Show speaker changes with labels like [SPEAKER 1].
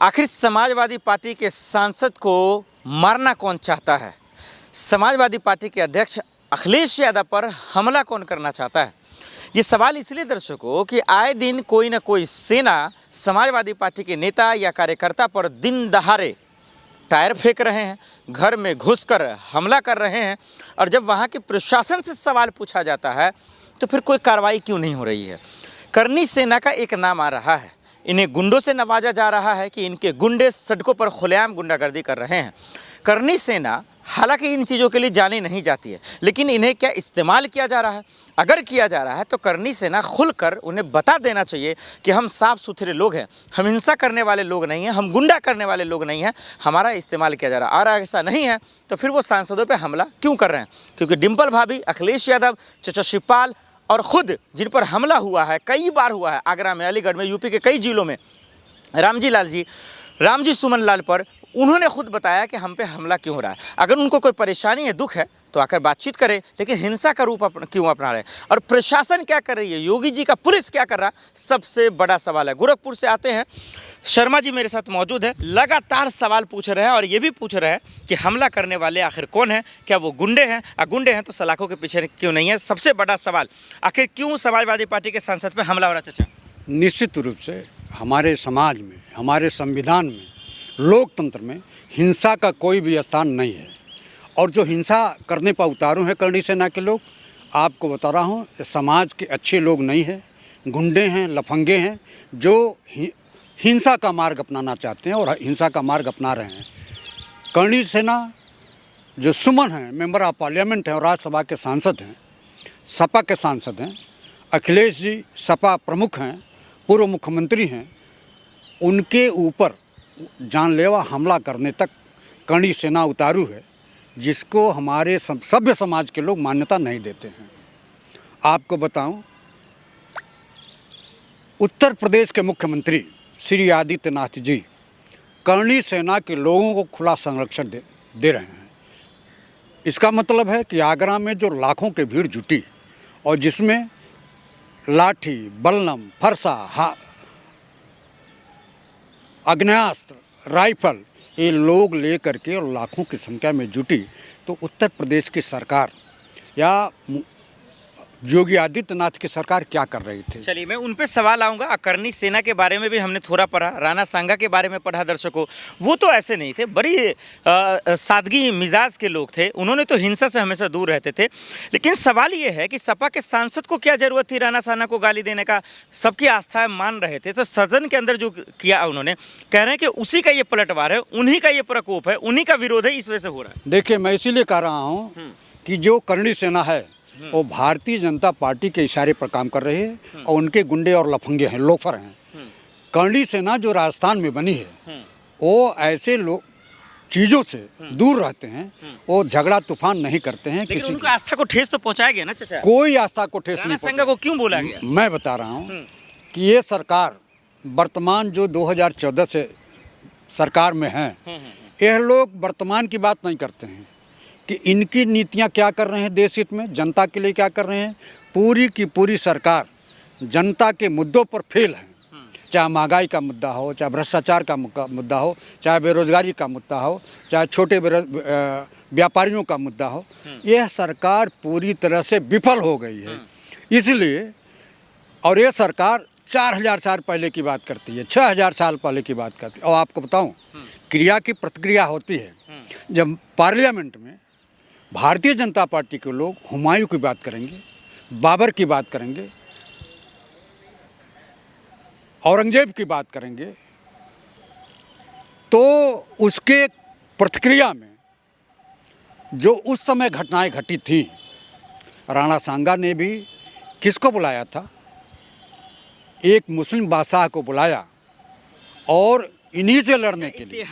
[SPEAKER 1] आखिर समाजवादी पार्टी के सांसद को मारना कौन चाहता है? समाजवादी पार्टी के अध्यक्ष अखिलेश यादव पर हमला कौन करना चाहता है? ये सवाल इसलिए दर्शकों कि आए दिन कोई ना कोई सेना समाजवादी पार्टी के नेता या कार्यकर्ता पर दिन दहाड़े टायर फेंक रहे हैं, घर में घुसकर हमला कर रहे हैं। और जब वहाँ के प्रशासन से सवाल पूछा जाता है तो फिर कोई कार्रवाई क्यों नहीं हो रही है? करनी सेना का एक नाम आ रहा है। इन्हें गुंडों से नवाजा जा रहा है कि इनके गुंडे सड़कों पर खुलेआम गुंडागर्दी कर रहे हैं। करनी सेना हालांकि इन चीज़ों के लिए जानी नहीं जाती है, लेकिन इन्हें क्या इस्तेमाल किया जा रहा है? अगर किया जा रहा है तो करनी सेना खुलकर उन्हें बता देना चाहिए कि हम साफ़ सुथरे लोग हैं, हम हिंसा करने वाले लोग नहीं हैं, हम गुंडा करने वाले लोग नहीं हैं, हमारा इस्तेमाल किया जा रहा है। और ऐसा नहीं है तो फिर वो सांसदों पर हमला क्यों कर रहे हैं? क्योंकि डिम्पल भाभी, अखिलेश यादव, चाचा शिवपाल और ख़ुद जिन पर हमला हुआ है, कई बार हुआ है, आगरा में, अलीगढ़ में, यूपी के कई जिलों में, रामजी सुमन लाल पर उन्होंने खुद बताया कि हम पे हमला क्यों हो रहा है। अगर उनको कोई परेशानी है, दुख है, तो आकर बातचीत करें, लेकिन हिंसा का रूप क्यों अपना रहे? और प्रशासन क्या कर रही है? योगी जी का पुलिस क्या कर रहा है? सबसे बड़ा सवाल है। गोरखपुर से आते हैं शर्मा जी मेरे साथ मौजूद है, लगातार सवाल पूछ रहे हैं और ये भी पूछ रहे हैं कि हमला करने वाले आखिर कौन है? क्या वो गुंडे हैं? गुंडे हैं तो सलाखों के पीछे क्यों नहीं है? सबसे बड़ा सवाल, आखिर क्यों समाजवादी पार्टी के सांसद पे हमला हो रहा है? चाचा,
[SPEAKER 2] निश्चित रूप से हमारे समाज में, हमारे संविधान में, लोकतंत्र में हिंसा का कोई भी स्थान नहीं है। और जो हिंसा करने पर उतारू हैं करनी सेना के लोग, आपको बता रहा हूँ, समाज के अच्छे लोग नहीं हैं, गुंडे हैं, लफंगे हैं, जो हिंसा का मार्ग अपनाना चाहते हैं और हिंसा का मार्ग अपना रहे हैं। करनी सेना जो सुमन हैं, मेंबर ऑफ पार्लियामेंट हैं और राज्यसभा के सांसद हैं, सपा के सांसद हैं, अखिलेश जी सपा प्रमुख हैं, पूर्व मुख्यमंत्री हैं, उनके ऊपर जानलेवा हमला करने तक करनी सेना उतारू है, जिसको हमारे सभ्य समाज के लोग मान्यता नहीं देते हैं। आपको बताऊं, उत्तर प्रदेश के मुख्यमंत्री श्री आदित्यनाथ जी करनी सेना के लोगों को खुला संरक्षण दे रहे हैं। इसका मतलब है कि आगरा में जो लाखों की भीड़ जुटी और जिसमें लाठी, बल्लम, फरसा, आग्नेयास्त्र, राइफल, ये लोग ले करके और लाखों की संख्या में जुटी, तो उत्तर प्रदेश की सरकार या योगी आदित्यनाथ की सरकार क्या कर रही थी?
[SPEAKER 1] चलिए मैं उन पे सवाल आऊँगा। करनी सेना के बारे में भी हमने थोड़ा पढ़ा, राणा सांगा के बारे में पढ़ा। दर्शकों, वो तो ऐसे नहीं थे, बड़ी सादगी मिजाज के लोग थे, उन्होंने तो हिंसा से हमेशा दूर रहते थे। लेकिन सवाल ये है कि सपा के सांसद को क्या ज़रूरत थी राणा सांगा को गाली देने का? सबकी आस्था मान रहे थे, तो सदन के अंदर जो किया उन्होंने, कह रहे हैं कि उसी का ये पलटवार है, उन्हीं का ये प्रकोप है, उन्हीं का विरोध है, इस वजह से हो रहा है।
[SPEAKER 2] देखिए, मैं इसीलिए कह रहा हूँ कि जो करनी सेना है वो भारतीय जनता पार्टी के इशारे पर काम कर रही है और उनके गुंडे और लफंगे हैं, लोफर हैं। करनी सेना जो राजस्थान में बनी है, वो ऐसे लोग चीज़ों से दूर रहते हैं, वो झगड़ा तूफान नहीं करते हैं।
[SPEAKER 1] लेकिन उनको आस्था को ठेस तो पहुंचाया गया ना चाचा?
[SPEAKER 2] कोई आस्था को ठेस नहीं
[SPEAKER 1] पहुंचा। को क्यों बोला गया?
[SPEAKER 2] मैं बता रहा हूँ कि ये सरकार वर्तमान जो 2014 से सरकार में है, यह लोग वर्तमान की बात नहीं करते हैं कि इनकी नीतियां क्या कर रहे हैं, देश हित में, जनता के लिए क्या कर रहे हैं। पूरी की पूरी सरकार जनता के मुद्दों पर फेल है, चाहे महंगाई का मुद्दा हो, चाहे भ्रष्टाचार का मुद्दा हो, चाहे बेरोजगारी का मुद्दा हो, चाहे छोटे व्यापारियों का मुद्दा हो। यह सरकार पूरी तरह से विफल हो गई है। इसलिए, और यह सरकार 4000 साल पहले की बात करती है, 6000 साल पहले की बात करती है। और आपको बताऊं, क्रिया की प्रतिक्रिया होती है। जब पार्लियामेंट में भारतीय जनता पार्टी के लोग हुमायूं की बात करेंगे, बाबर की बात करेंगे, औरंगजेब की बात करेंगे, तो उसके प्रतिक्रिया में जो उस समय घटनाएं घटी थी, राणा सांगा ने भी किसको बुलाया था? एक मुस्लिम बादशाह को बुलाया और इन्हीं से लड़ने के लिए।